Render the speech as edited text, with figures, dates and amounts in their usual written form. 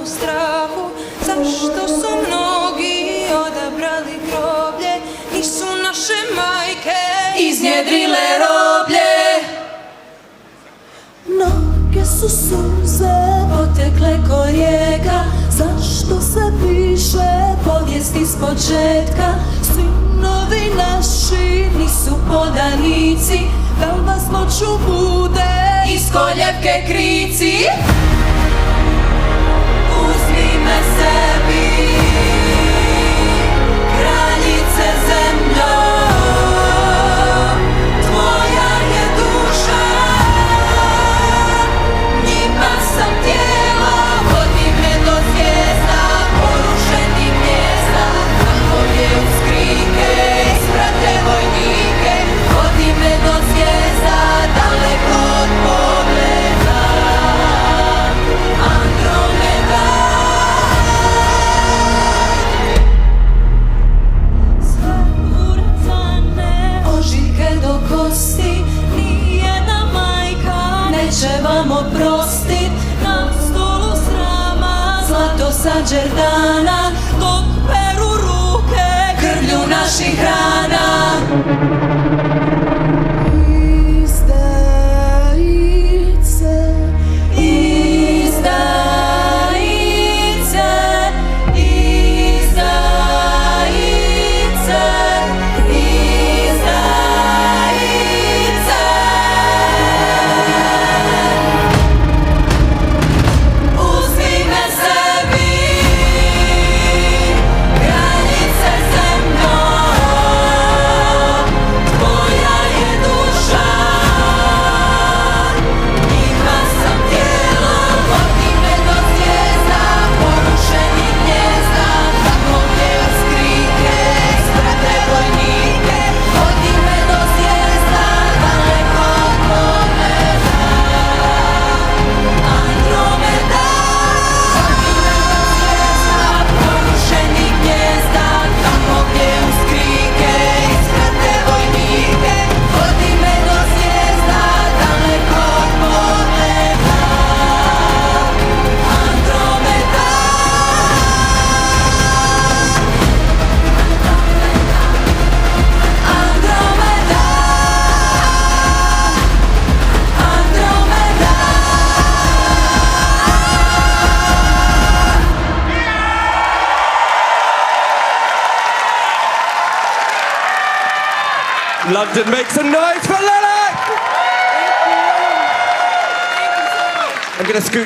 u strahu. Zašto su mnogi odabrali groblje, nisu naše majke iznjedrile roblje. Mnoge su suze Potekle ko rijeka, zašto se piše povijest iz početka. sinovi naši Nisu podanici, da li vas noću bude iz koljevke krici. Uzmi me sebi, kraljice zemljo, tvoja je duša, njima sam tijelo. Vodi me do zvijezda, porušenih mjesta, kako je uz krike, isprate vojnike. Vodi me do zvijezda, daleko od pogleda, Andromeda. sve urcane Ožiljke do kosti, nijedna majka neće vam oprostit. na stolu srama Zlato sa džerdana, dok peru ruke krvlju naših rana. izdajice. Izdajice, izdajice, izdajice. Uzmi me sebi, kraljice zemljo, tvoja je duša, njima sam tijelo. Vodi me do zvijezda, porušenih gnijezda, kako je uz krike, isprate vojnike. Vodi me do zvijezda, daleko od pogleda, Andromeda. Vodi me do zvijezda, porušenih gnijezda, kako je uz krike, isprate vojnike. Vodi me do zvijezda, daleko od pogleda, Andromeda. Andromeda, Andromeda. London, make some noise for Lily! I'm gonna scoot